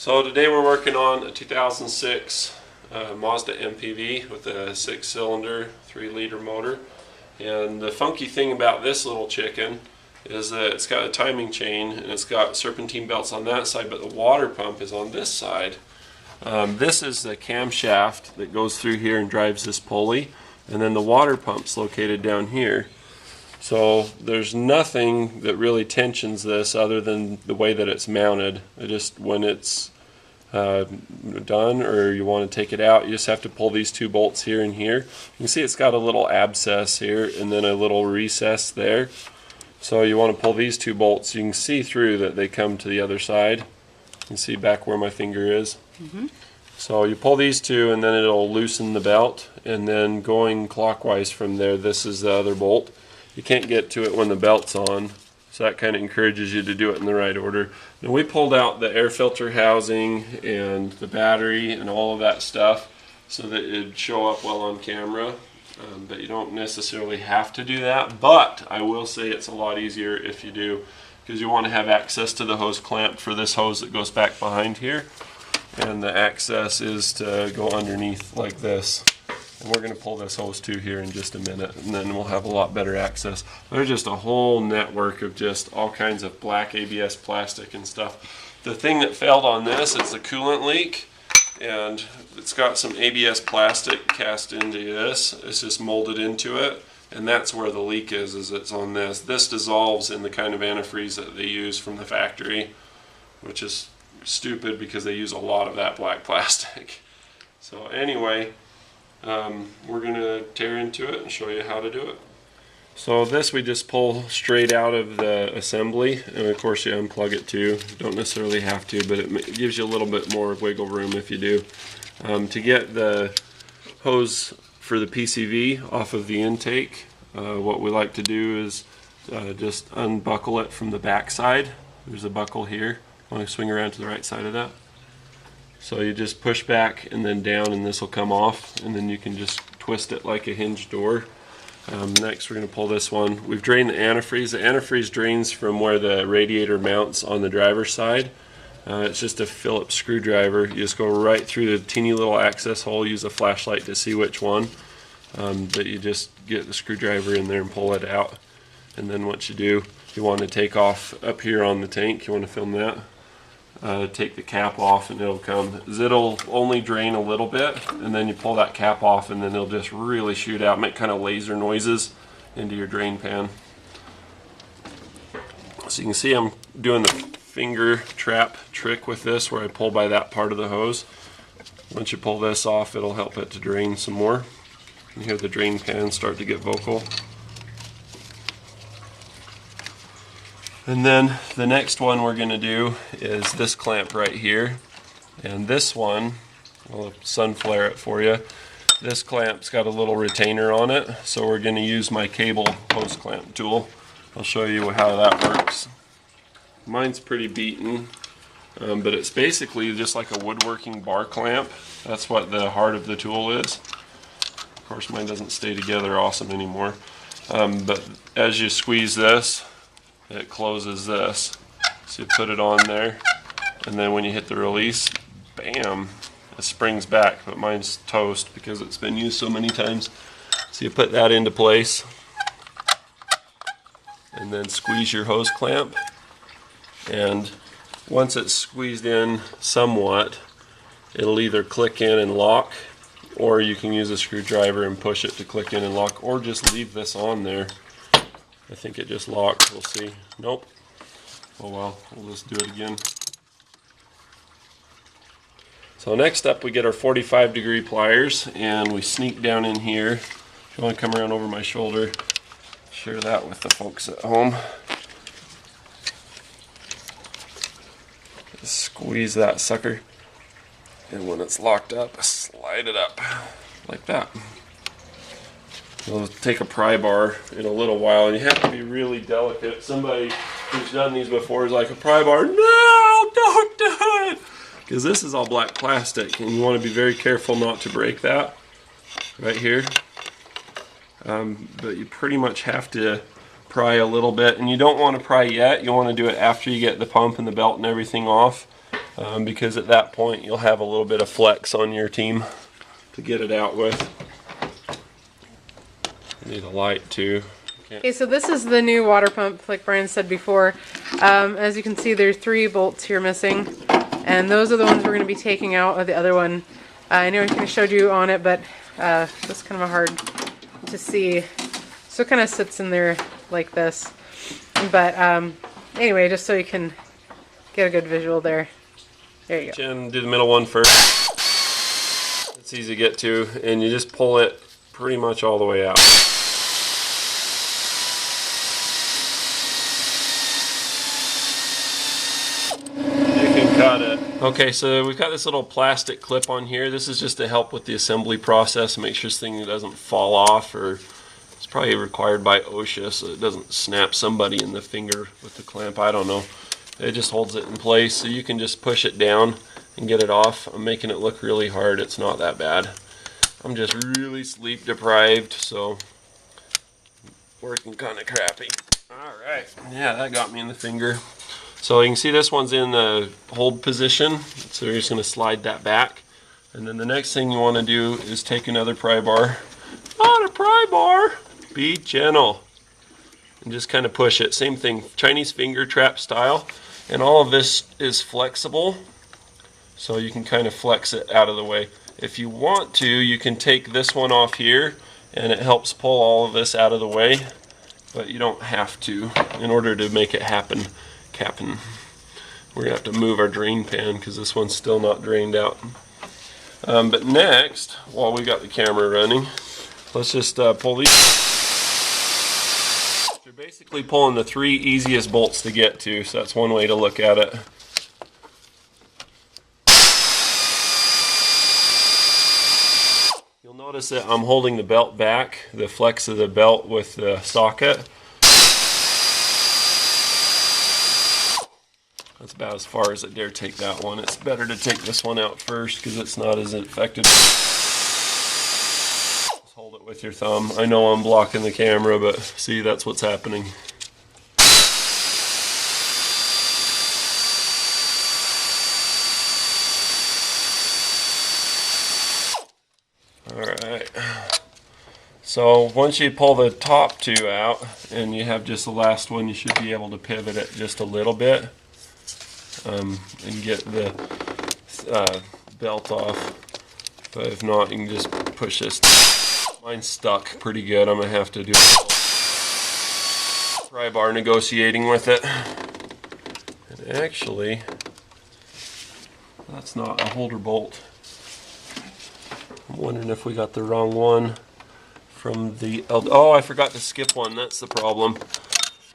So today we're working on a 2006 Mazda MPV with a 6-cylinder 3-liter motor. And the funky thing about this little chicken is that it's got a timing chain and it's got serpentine belts on that side, but the water pump is on this side. This is the camshaft that goes through here and drives this pulley, and then the water pump's located down here. So there's nothing that really tensions this other than the way that it's mounted. When it's done or you want to take it out, you just have to pull these two bolts here and here. You can see it's got a little abscess here and then a little recess there. So you want to pull these two bolts. You can see through that they come to the other side. You can see back where my finger is. So you pull these two and then it'll loosen the belt, and then going clockwise from there, this is the other bolt. You can't get to it when the belt's on, so that kind of encourages you to do it in the right order. Now we pulled out the air filter housing and the battery and all of that stuff so that it'd show up well on camera, but you don't necessarily have to do that. But I will say it's a lot easier if you do, because you want to have access to the hose clamp for this hose that goes back behind here, and the access is to go underneath like this. And we're going to pull this hose too here in just a minute, and then we'll have a lot better access. There's just a whole network of just all kinds of black ABS plastic and stuff. The thing that failed on this is the coolant leak, and it's got some ABS plastic cast into this. It's just molded into it, and that's where the leak is it's on this. This dissolves in the kind of antifreeze that they use from the factory, which is stupid because they use a lot of that black plastic. So anyway, we're going to tear into it and show you how to do it. So this we just pull straight out of the assembly, and of course you unplug it too. You don't necessarily have to, but it gives you a little bit more wiggle room if you do. To get the hose for the PCV off of the intake, what we like to do is just unbuckle it from the back side. There's a buckle here. I want to swing around to the right side of that. So you just push back and then down, and this will come off, and then you can just twist it like a hinge door. Next we're going to pull this one. We've drained the antifreeze. The antifreeze drains from where the radiator mounts on the driver's side. It's just a Phillips screwdriver. You just go right through the teeny little access hole. Use a flashlight to see which one. But you just get the screwdriver in there and pull it out. And then what you do, you want to take off up here on the tank. You want to film that. Take the cap off and it'll come. It'll only drain a little bit, and then you pull that cap off and then it'll just really shoot out, make kind of laser noises into your drain pan. So you can see I'm doing the finger trap trick with this, where I pull by that part of the hose. Once you pull this off, it'll help it to drain some more. You hear the drain pan start to get vocal. And then the next one we're going to do is this clamp right here. And this one, I'll sun flare it for you. This clamp's got a little retainer on it, so we're going to use my cable hose clamp tool. I'll show you how that works. Mine's pretty beaten, but it's basically just like a woodworking bar clamp. That's what the heart of the tool is. Of course, mine doesn't stay together awesome anymore. But as you squeeze this, it closes this. So you put it on there, and then when you hit the release, bam, it springs back. But mine's toast because it's been used so many times. So you put that into place, and then squeeze your hose clamp. And once it's squeezed in somewhat, it'll either click in and lock, or you can use a screwdriver and push it to click in and lock, or just leave this on there. I think it just locked. We'll see. Nope. Oh well, we'll just do it again. So next up we get our 45-degree pliers, and we sneak down in here. If you want to come around over my shoulder, share that with the folks at home. Just squeeze that sucker, and when it's locked up, slide it up like that. We'll take a pry bar in a little while, and you have to be really delicate. Somebody who's done these before is like, a pry bar, no, don't do it! Because this is all black plastic, and you want to be very careful not to break that right here. But you pretty much have to pry a little bit, and you don't want to pry yet. You want to do it after you get the pump and the belt and everything off. because at that point you'll have a little bit of flex on your team to get it out with. Need a light too. Okay, so this is the new water pump, like Brian said before. As you can see, there's 3 bolts here missing, and those are the ones we're going to be taking out of the other one. I know I kind of showed you on it, but it's kind of hard to see. So it kind of sits in there like this. But anyway, just so you can get a good visual there. There you go. And do the middle one first. It's easy to get to, and you just pull it pretty much all the way out. Got it. Okay, so we've got this little plastic clip on here. This is just to help with the assembly process, make sure this thing doesn't fall off, or it's probably required by OSHA so it doesn't snap somebody in the finger with the clamp. I don't know. It just holds it in place, so you can just push it down and get it off. I'm making it look really hard. It's not that bad. I'm just really sleep deprived, so working kind of crappy. All right. Yeah, that got me in the finger. So you can see this one's in the hold position, so you're just going to slide that back. And then the next thing you want to do is take another pry bar. Not a pry bar! Be gentle. And just kind of push it. Same thing, Chinese finger trap style. And all of this is flexible, so you can kind of flex it out of the way. If you want to, you can take this one off here, and it helps pull all of this out of the way. But you don't have to in order to make it happen. We're gonna have to move our drain pan because this one's still not drained out. But next, while we got the camera running, let's just pull these. You're basically pulling the 3 easiest bolts to get to, so that's one way to look at it. You'll notice that I'm holding the belt back, the flex of the belt with the socket. That's about as far as I dare take that one. It's better to take this one out first because it's not as effective. Just hold it with your thumb. I know I'm blocking the camera, but see, that's what's happening. Alright. So once you pull the top 2 out and you have just the last one, you should be able to pivot it just a little bit. And get the belt off, but if not, you can just push this. Mine's stuck pretty good. I'm gonna have to do a pry bar negotiating with it. And actually, that's not a holder bolt. I'm wondering if we got the wrong one from the oh, I forgot to skip one. That's the problem.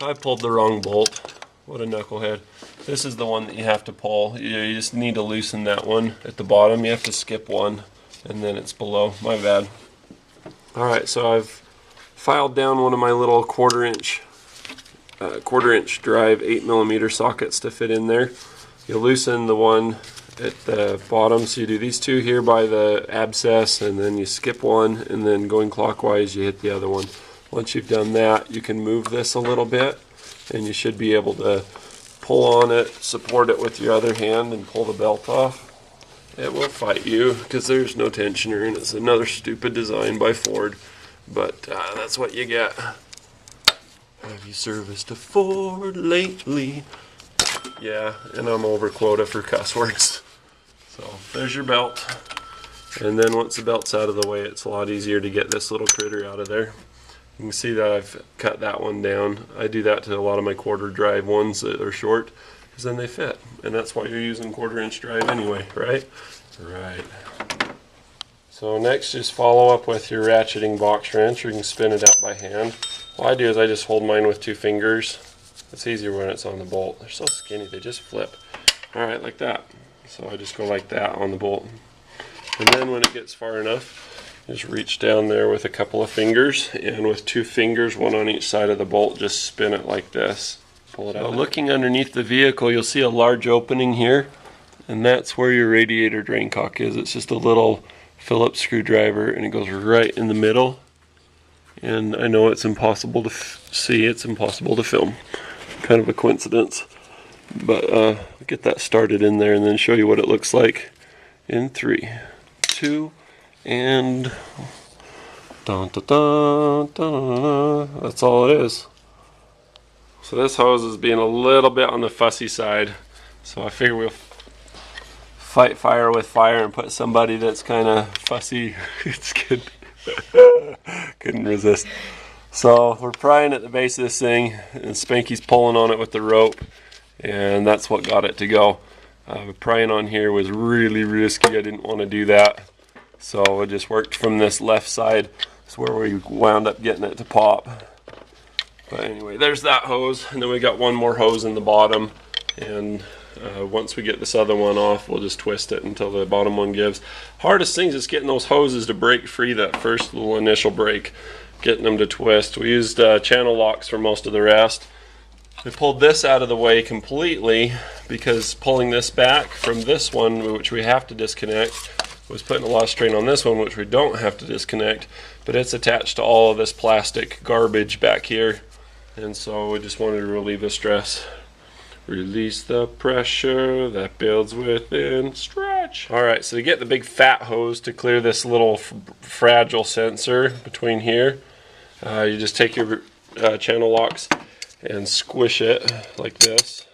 I pulled the wrong bolt. What a knucklehead. This is the one that you have to pull. You just need to loosen that one at the bottom. You have to skip one, and then it's below. My bad. Alright, so I've filed down one of my little quarter-inch drive 8mm sockets to fit in there. You loosen the one at the bottom, so you do these 2 here by the abscess, and then you skip one, and then going clockwise you hit the other one. Once you've done that, you can move this a little bit, and you should be able to pull on it, support it with your other hand, and pull the belt off. It will fight you because there's no tensioner, and it's another stupid design by Ford, but that's what you get. Have you serviced a Ford lately? Yeah, and I'm over quota for cuss words. So there's your belt, and then once the belt's out of the way, it's a lot easier to get this little critter out of there. You can see that I've cut that one down. I do that to a lot of my quarter drive ones that are short, because then they fit. And that's why you're using 1/4-inch drive anyway, right? Right. So next, just follow up with your ratcheting box wrench, or you can spin it out by hand. What I do is I just hold mine with 2 fingers. It's easier when it's on the bolt. They're so skinny, they just flip. Alright, like that. So I just go like that on the bolt. And then when it gets far enough, just reach down there with a couple of fingers, and with 2 fingers, one on each side of the bolt, just spin it like this. Pull it out. Looking underneath the vehicle, you'll see a large opening here, and that's where your radiator drain cock is. It's just a little Phillips screwdriver, and it goes right in the middle. And I know it's impossible to see, it's impossible to film. Kind of a coincidence. But I'll get that started in there and then show you what it looks like in 3, 2, and dun, dun, dun, dun, dun, dun. That's all it is. So this hose is being a little bit on the fussy side, so I figure we'll fight fire with fire and put somebody that's kind of fussy. It's good. Couldn't resist. So we're prying at the base of this thing, and Spanky's pulling on it with the rope, and that's what got it to go. Prying on here was really risky. I didn't want to do that, so it just worked from this left side. That's where we wound up getting it to pop. But anyway, there's that hose, and then we got one more hose in the bottom, and once we get this other one off, we'll just twist it until the bottom one gives. Hardest thing is just getting those hoses to break free, that first little initial break, getting them to twist. We used channel locks for most of the rest. We pulled this out of the way completely because pulling this back from this one, which we have to disconnect, was putting a lot of strain on this one, which we don't have to disconnect, but it's attached to all of this plastic garbage back here, and so we just wanted to relieve the stress. Release the pressure that builds within. Stretch. Alright, so to get the big fat hose to clear this little fragile sensor between here, you just take your channel locks and squish it like this,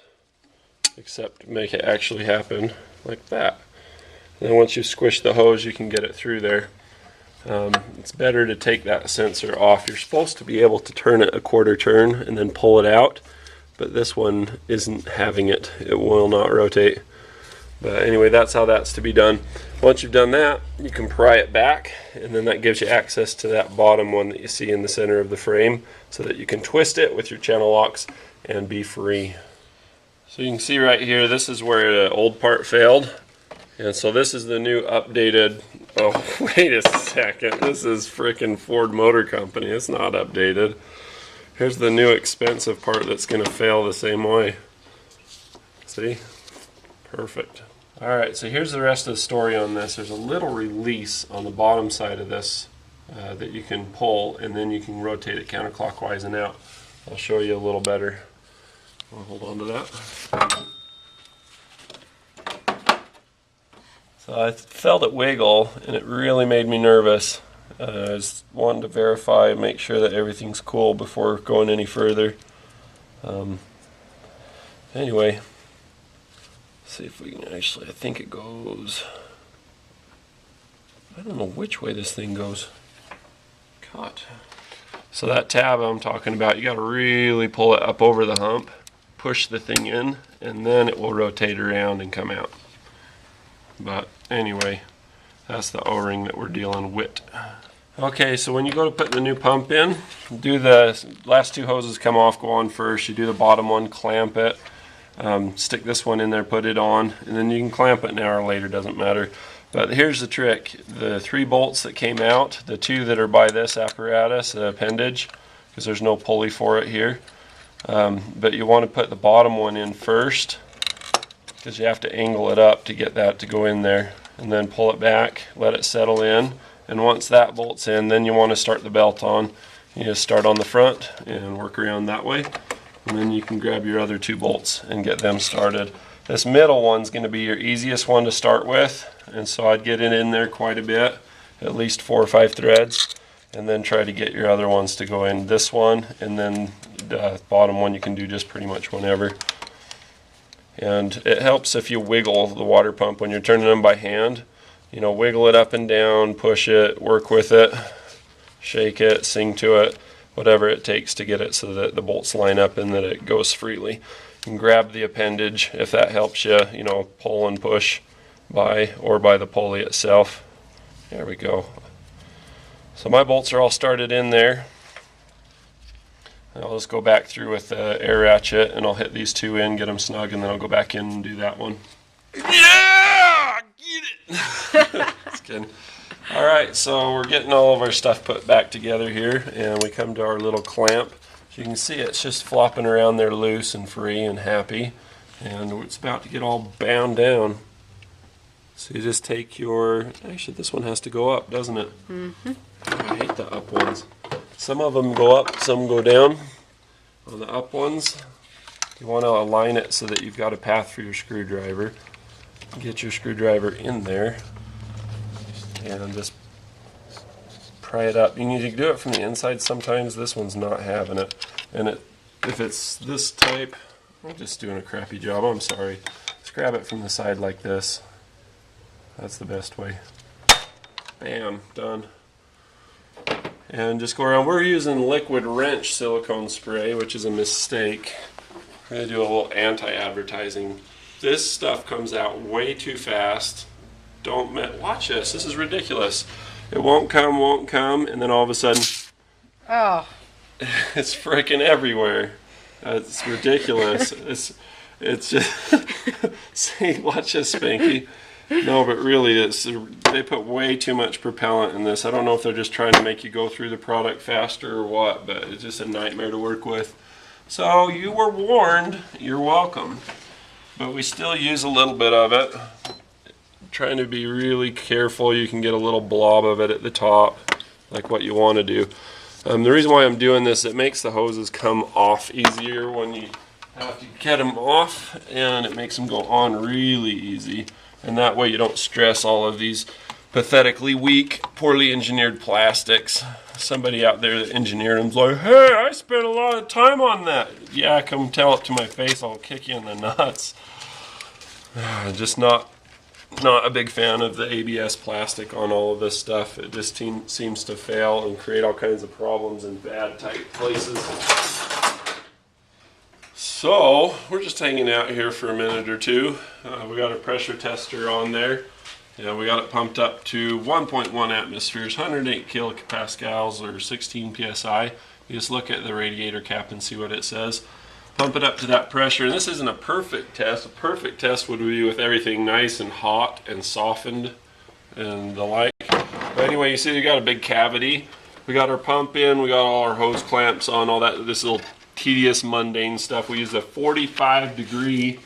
except make it actually happen like that. And then once you squish the hose, you can get it through there. It's better to take that sensor off. You're supposed to be able to turn it a quarter turn and then pull it out, but this one isn't having it. It will not rotate. But anyway, that's how that's to be done. Once you've done that, you can pry it back, and then that gives you access to that bottom one that you see in the center of the frame, so that you can twist it with your channel locks and be free. So you can see right here, this is where the old part failed. And so this is the new updated, oh wait a second, this is frickin' Ford Motor Company, it's not updated. Here's the new expensive part that's going to fail the same way. See? Perfect. Alright, so here's the rest of the story on this. There's a little release on the bottom side of this that you can pull, and then you can rotate it counterclockwise and out. I'll show you a little better. I'll hold on to that. So I felt it wiggle, and it really made me nervous. I was wanting to verify and make sure that everything's cool before going any further. Anyway, see if we can actually, I think it goes, I don't know which way this thing goes. God. So that tab I'm talking about, you got to really pull it up over the hump, push the thing in, and then it will rotate around and come out. But anyway, that's the O-ring that we're dealing with. Okay, so when you go to put the new pump in, do the last two hoses come off, go on first. You do the bottom one, clamp it, stick this one in there, put it on, and then you can clamp it an hour later, doesn't matter. But here's the trick. The 3 bolts that came out, the 2 that are by this apparatus, the appendage, because there's no pulley for it here, but you want to put the bottom one in first, because you have to angle it up to get that to go in there, and then pull it back, let it settle in, and once that bolt's in, then you want to start the belt on. You just start on the front and work around that way, and then you can grab your other 2 bolts and get them started. This middle one's going to be your easiest one to start with, and so I'd get it in there quite a bit, at least 4 or 5 threads, and then try to get your other ones to go in. This one, and then the bottom one you can do just pretty much whenever. And it helps if you wiggle the water pump when you're turning them by hand. You know, wiggle it up and down, push it, work with it, shake it, sing to it, whatever it takes to get it so that the bolts line up and that it goes freely. You can grab the appendage if that helps you, you know, pull and push by, or by the pulley itself. There we go. So my bolts are all started in there. I'll just go back through with the air ratchet, and I'll hit these 2 in, get them snug, and then I'll go back in and do that one. Yeah! Get it! Just kidding. Alright, so we're getting all of our stuff put back together here, and we come to our little clamp. As you can see, it's just flopping around there loose and free and happy, and it's about to get all bound down. So you just take your, actually this one has to go up, doesn't it? Mm-hmm. I hate the up ones. Some of them go up, some go down. On the up ones, You want to align it so that you've got a path for your screwdriver. Get your screwdriver in there and just pry it up. You need to do it from the inside sometimes. This one's not having it. And if it's this type, I'm just doing a crappy job, I'm sorry. Just grab it from the side like this. That's the best way. Bam, done. And just go around. We're using liquid wrench silicone spray, which is a mistake. We're going to do a little anti-advertising. This stuff comes out way too fast. Watch this. This is ridiculous. It won't come, and then all of a sudden, Oh. it's freaking everywhere. It's ridiculous. It's just see, watch this, Spanky. No, but really, they put way too much propellant in this. I don't know if they're just trying to make you go through the product faster or what, but it's just a nightmare to work with. So you were warned. You're welcome. But we still use a little bit of it. Trying to be really careful. You can get a little blob of it at the top, like what you want to do. The reason why I'm doing this, it makes the hoses come off easier when you have to get them off, and it makes them go on really easy. And that way you don't stress all of these pathetically weak, poorly engineered plastics. Somebody out there that engineered them's like, hey, I spent a lot of time on that. Yeah, come tell it to my face, I'll kick you in the nuts. Just not a big fan of the ABS plastic on all of this stuff. It just seems to fail and create all kinds of problems in bad tight places. So we're just hanging out here for a minute or two. We got a pressure tester on there. Yeah, we got it pumped up to 1.1 atmospheres, 108 kilopascals or 16 psi. You just look at the radiator cap and see what it says. Pump it up to that pressure, and this isn't a perfect test. A perfect test would be with everything nice and hot and softened and the like. But anyway, you see we got a big cavity. We got our pump in, we got all our hose clamps on, all that, this little tedious, mundane stuff. We used a 45-degree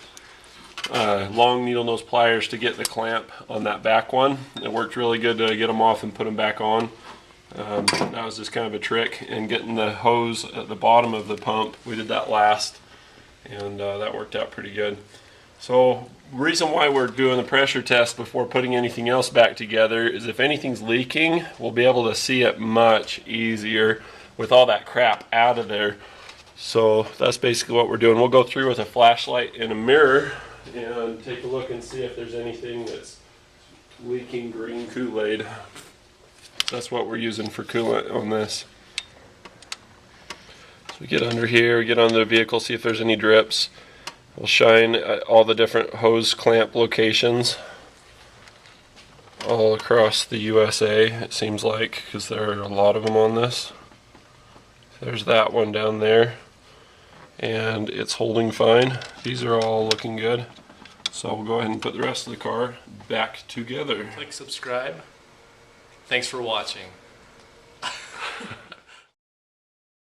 long needle nose pliers to get the clamp on that back one. It worked really good to get them off and put them back on. That was just kind of a trick. And getting the hose at the bottom of the pump, we did that last, and that worked out pretty good. So the reason why we're doing the pressure test before putting anything else back together is if anything's leaking, we'll be able to see it much easier with all that crap out of there. So that's basically what we're doing. We'll go through with a flashlight and a mirror and take a look and see if there's anything that's leaking green Kool-Aid. That's what we're using for coolant on this. So we get under here, we get under the vehicle, see if there's any drips. We'll shine at all the different hose clamp locations all across the USA, it seems like, because there are a lot of them on this. There's that one down there, and it's holding fine. These are all looking good. So we'll go ahead and put the rest of the car back together. Click subscribe. Thanks for watching.